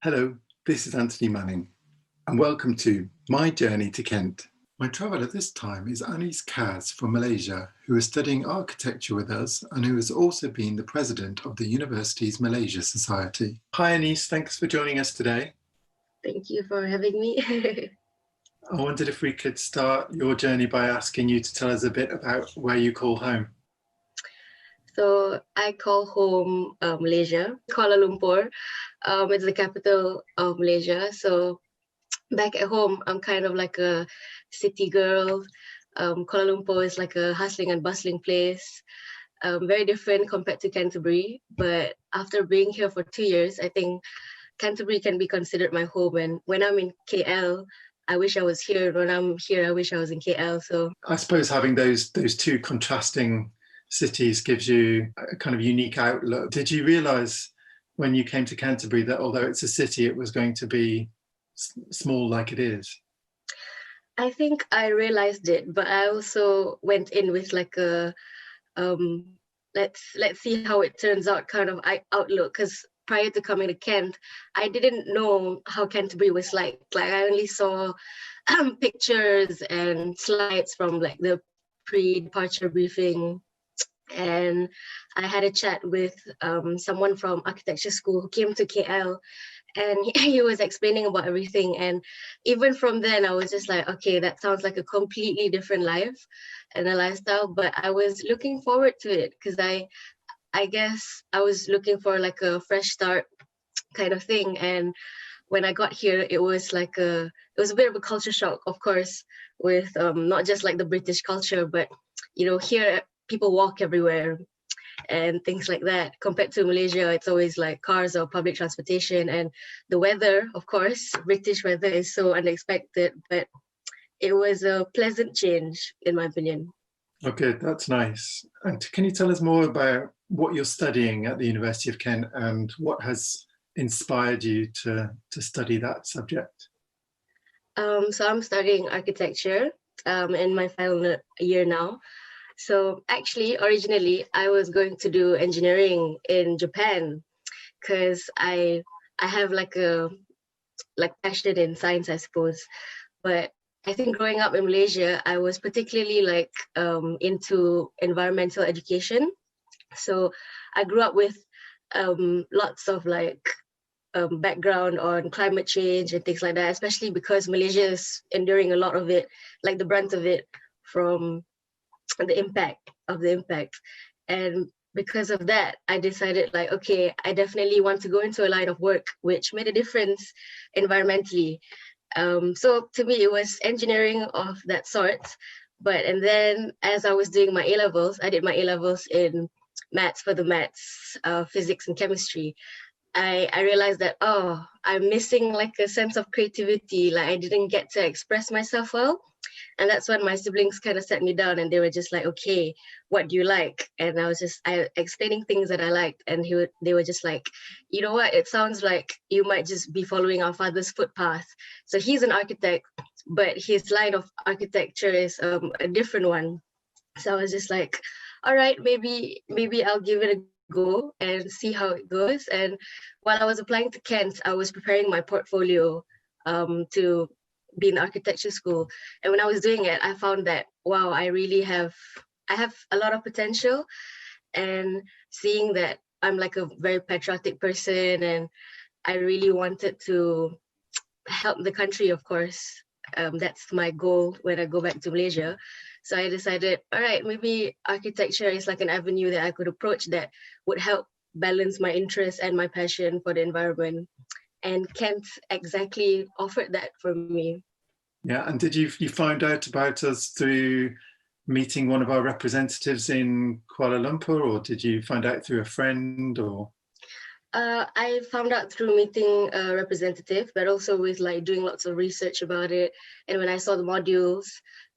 Hello, this is Anthony Manning, and welcome to My Journey to Kent. My traveller this time is Anise Kaz from Malaysia, who is studying architecture with us and who has also been the president of the university's Malaysian Society. Hi Anise, thanks for joining us today. Thank you for having me. I wondered if we could start your journey by asking you to tell us a bit about where you call home. So I call home Malaysia, Kuala Lumpur. It's the capital of Malaysia. So back at home, I'm kind of like a city girl. Kuala Lumpur is like a hustling and bustling place. Very different compared to Canterbury. But after being here for 2 years, I think Canterbury can be considered my home. And when I'm in KL, I wish I was here. When I'm here, I wish I was in KL. So I suppose having those two contrasting cities gives you a kind of unique outlook. Did you realise when you came to Canterbury that although it's a city, it was going to be small like it is? I think I realized it, but I also went in with like a let's see how it turns out kind of outlook. Because prior to coming to Kent, I didn't know how Canterbury was like. Like I only saw pictures and slides from like the pre-departure briefing. And I had a chat with someone from architecture school who came to KL, and he was explaining about everything. And even from then, I was just like, okay, that sounds like a completely different life and a lifestyle. But I was looking forward to it because I guess I was looking for like a fresh start kind of thing. And when I got here, it was a bit of a culture shock, of course, with not just like the British culture, but here people walk everywhere and things like that. Compared to Malaysia, it's always like cars or public transportation. And the weather, of course, British weather is so unexpected, but it was a pleasant change, in my opinion. Okay, that's nice. And can you tell us more about what you're studying at the University of Kent and what has inspired you to study that subject? So I'm studying architecture in my final year now. So actually, originally, I was going to do engineering in Japan because I have like passion in science, I suppose. But I think growing up in Malaysia, I was particularly like into environmental education. So I grew up with lots of like background on climate change and things like that, especially because Malaysia is enduring a lot of it, like the brunt of it from the impact. And because of that, I decided like, okay, I definitely want to go into a line of work which made a difference environmentally. So to me, it was engineering of that sort. And then as I was doing my A-levels, I did my A-levels in maths, physics and chemistry. I realized that, I'm missing like a sense of creativity. Like I didn't get to express myself well. And that's when my siblings kind of sat me down and they were just like, okay, what do you like? And I was explaining things that I liked. And they were just like, you know what? It sounds like you might just be following our father's footpath. So he's an architect, but his line of architecture is a different one. So I was just like, all right, maybe I'll give it a go and see how it goes. And while I was applying to Kent, I was preparing my portfolio to be in architecture school. And when I was doing it, I found that, wow, I have a lot of potential. And seeing that I'm like a very patriotic person and I really wanted to help the country, of course. That's my goal when I go back to Malaysia. So I decided, all right, maybe architecture is like an avenue that I could approach that would help balance my interest and my passion for the environment. And Kent exactly offered that for me. Yeah, and did you find out about us through meeting one of our representatives in Kuala Lumpur, or did you find out through a friend, or? I found out through meeting a representative, but also with like doing lots of research about it. And when I saw the modules,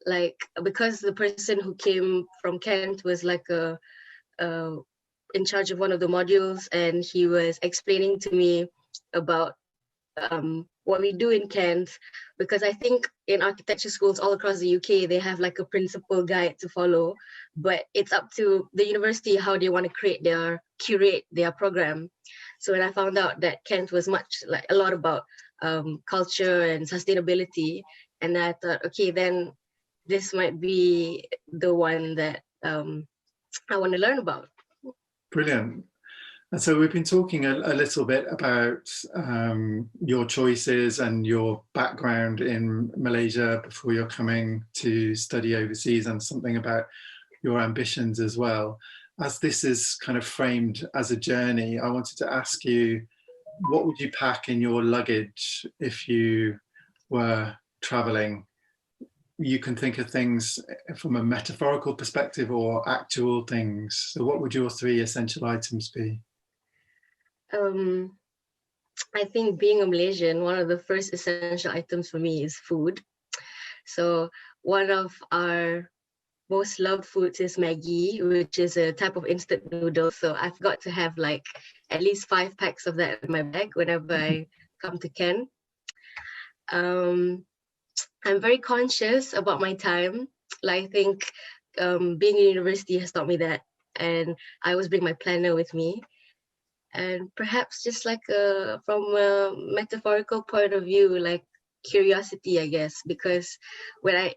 like because the person who came from Kent was like in charge of one of the modules, and he was explaining to me about what we do in Kent, because I think in architecture schools all across the UK, they have like a principal guide to follow, but it's up to the university how they want to curate their program. So when I found out that Kent was much like a lot about culture and sustainability, and I thought, okay, then this might be the one that I want to learn about. Brilliant. And so we've been talking a little bit about your choices and your background in Malaysia before you're coming to study overseas, and something about your ambitions as well. As this is kind of framed as a journey, I wanted to ask you, what would you pack in your luggage if you were traveling? You can think of things from a metaphorical perspective or actual things. So what would your 3 essential items be? Um, I think being a Malaysian, one of the first essential items for me is food. So one of our most loved foods is Maggi, which is a type of instant noodle. So I've got to have like at least 5 packs of that in my bag whenever I come to Kent. I'm very conscious about my time. Like, I think being in university has taught me that. And I always bring my planner with me. And perhaps just like from a metaphorical point of view, like curiosity, I guess, because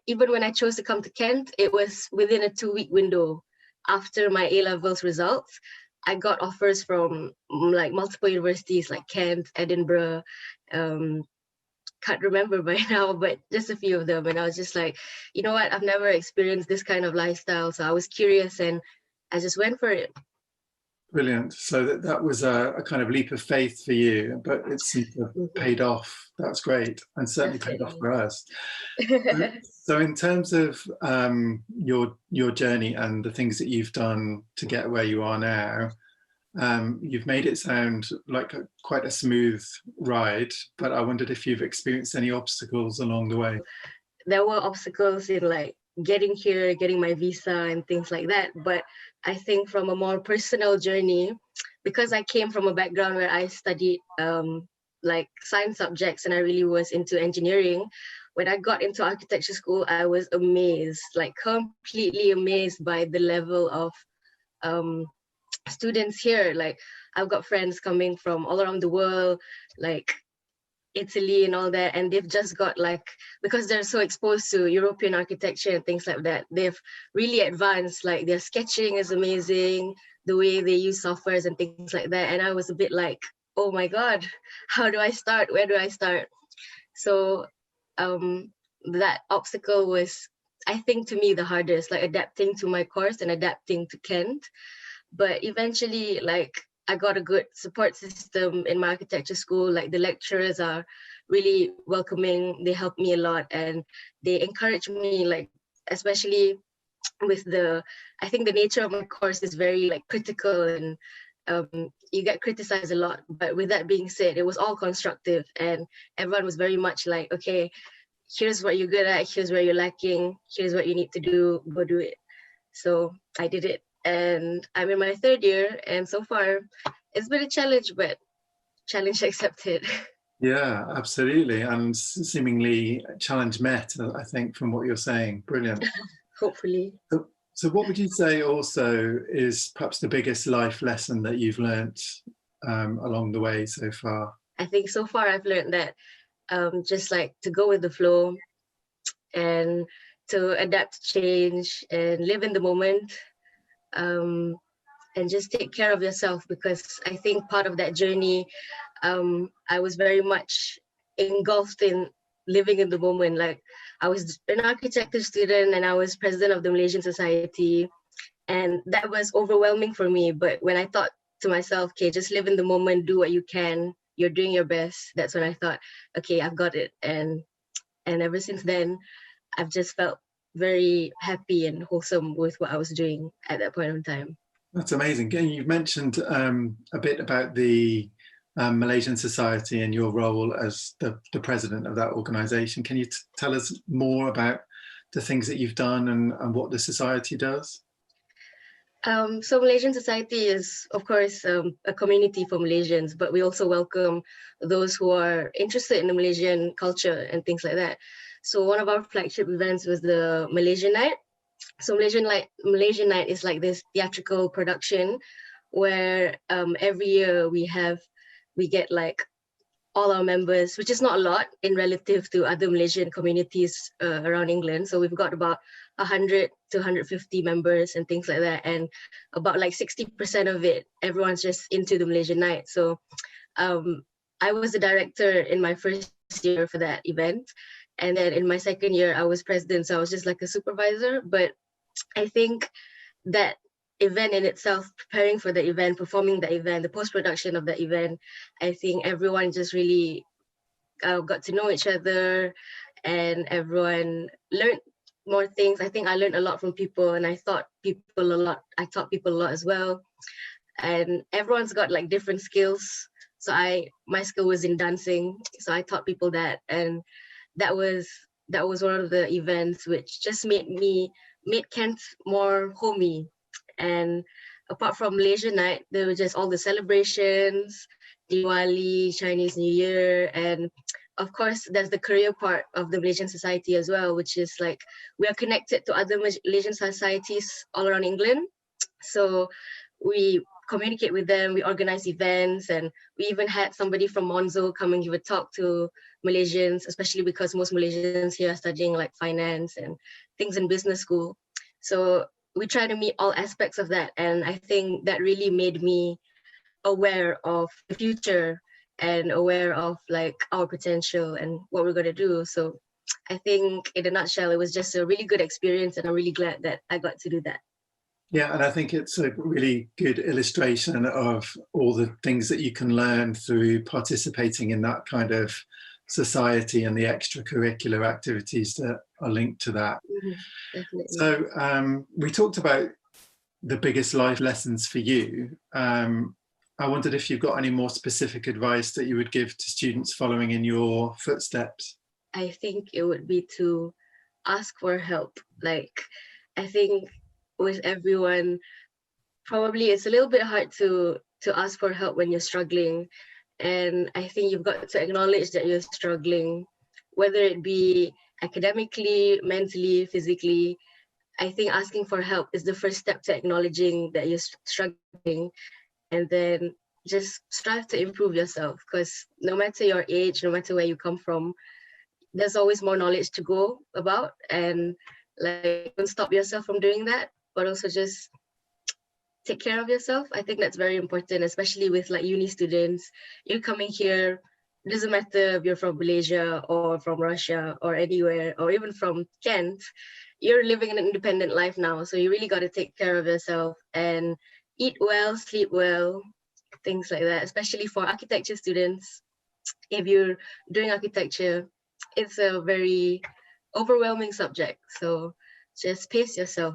even when I chose to come to Kent, it was within a 2-week window after my A-levels results. I got offers from like multiple universities like Kent, Edinburgh, can't remember by now, but just a few of them. And I was just like, you know what, I've never experienced this kind of lifestyle. So I was curious and I just went for it. Brilliant. So that was a kind of leap of faith for you, but it seems to have paid off. That's great, and certainly paid off for us. So in terms of your journey and the things that you've done to get where you are now, you've made it sound like quite a smooth ride, but I wondered if you've experienced any obstacles along the way. There were obstacles in like getting here, getting my visa and things like that. But I think from a more personal journey, because I came from a background where I studied like science subjects and I really was into engineering, when I got into architecture school, I was amazed, like completely amazed by the level of students here. Like, I've got friends coming from all around the world, like Italy and all that, and they've just got like, because they're so exposed to European architecture and things like that, they've really advanced. Like, their sketching is amazing, the way they use softwares and things like that. And I was a bit like, oh my God, how do I start? Where do I start? So that obstacle was, I think, to me the hardest, like adapting to my course and adapting to Kent. But eventually, like, I got a good support system in my architecture school. Like, the lecturers are really welcoming. They help me a lot and they encourage me, like, especially with I think the nature of my course is very like critical and you get criticized a lot. But with that being said, it was all constructive and everyone was very much like, okay, here's what you're good at, here's where you're lacking, here's what you need to do, go do it. So I did it. And I'm in my 3rd year, and so far it's been a challenge, but challenge accepted. Yeah, absolutely, and seemingly challenge met, I think, from what you're saying. Brilliant. Hopefully. So what would you say also is perhaps the biggest life lesson that you've learnt along the way so far? I think so far I've learned that just like to go with the flow and to adapt to change and live in the moment. And just take care of yourself, because I think part of that journey, I was very much engulfed in living in the moment. Like, I was an architecture student and I was president of the Malaysian Society, and that was overwhelming for me. But when I thought to myself, okay, just live in the moment, do what you can, you're doing your best, that's when I thought, okay, I've got it. And ever since then, I've just felt very happy and wholesome with what I was doing at that point in time. That's amazing. You've mentioned a bit about the Malaysian Society and your role as the president of that organisation. Can you tell us more about the things that you've done and what the society does? So Malaysian Society is, of course, a community for Malaysians, but we also welcome those who are interested in the Malaysian culture and things like that. So one of our flagship events was the Malaysian Night. So Malaysian Night is like this theatrical production where every year we have we get like all our members, which is not a lot in relative to other Malaysian communities around England. So we've got about 100 to 150 members and things like that. And about like 60% of it, everyone's just into the Malaysian night. So I was the director in my first year for that event. And then in my second year, I was president. So I was just like a supervisor. But I think that event in itself, preparing for the event, performing the event, the post-production of the event, I think everyone just really got to know each other, and everyone learned more things. I think I learned a lot from people, and I taught people a lot. I taught people a lot as well. And everyone's got like different skills. So my skill was in dancing. So I taught people that, and that was one of the events which just made Kent more homey. And apart from Malaysia night, there were just all the celebrations, Diwali, Chinese New Year, and of course, there's the career part of the Malaysian Society as well, which is like we are connected to other Malaysian societies all around England. So we communicate with them, we organize events, and we even had somebody from Monzo come and give a talk to Malaysians, especially because most Malaysians here are studying like finance and things in business school. So we try to meet all aspects of that. And I think that really made me aware of the future and aware of like our potential and what we're going to do. So I think in a nutshell, it was just a really good experience, and I'm really glad that I got to do that. Yeah, and I think it's a really good illustration of all the things that you can learn through participating in that kind of society and the extracurricular activities that are linked to that. Definitely. So we talked about the biggest life lessons for you. I wondered if you've got any more specific advice that you would give to students following in your footsteps. I think it would be to ask for help. Like, I think with everyone, probably it's a little bit hard to ask for help when you're struggling. And I think you've got to acknowledge that you're struggling, whether it be academically, mentally, physically. I think asking for help is the first step to acknowledging that you're struggling, and then just strive to improve yourself, because no matter your age, no matter where you come from, there's always more knowledge to go about, and like don't stop yourself from doing that, but also just take care of yourself. I think that's very important, especially with like uni students. You're coming here, it doesn't matter if you're from Malaysia or from Russia or anywhere, or even from Kent, you're living an independent life now. So you really got to take care of yourself and eat well, sleep well, things like that, especially for architecture students. If you're doing architecture, it's a very overwhelming subject. So just pace yourself.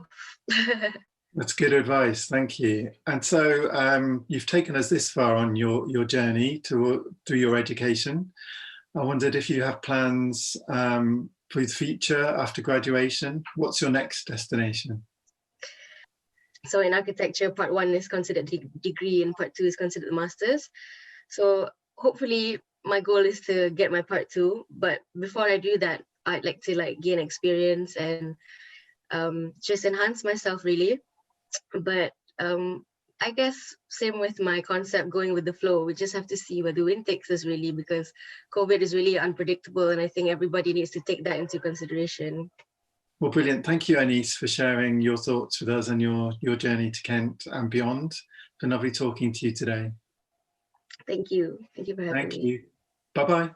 That's good advice, thank you. And so you've taken us this far on your journey through your education. I wondered if you have plans for the future after graduation. What's your next destination? So in architecture, part 1 is considered degree and part 2 is considered master's. So hopefully my goal is to get my part 2. But before I do that, I'd like to like gain experience and just enhance myself really. But I guess same with my concept, going with the flow. We just have to see where the wind takes us really, because COVID is really unpredictable, and I think everybody needs to take that into consideration. Well, brilliant. Thank you, Anise, for sharing your thoughts with us and your journey to Kent and beyond. It's been lovely talking to you today. Thank you. Thank you for having me. Thank you. Bye-bye.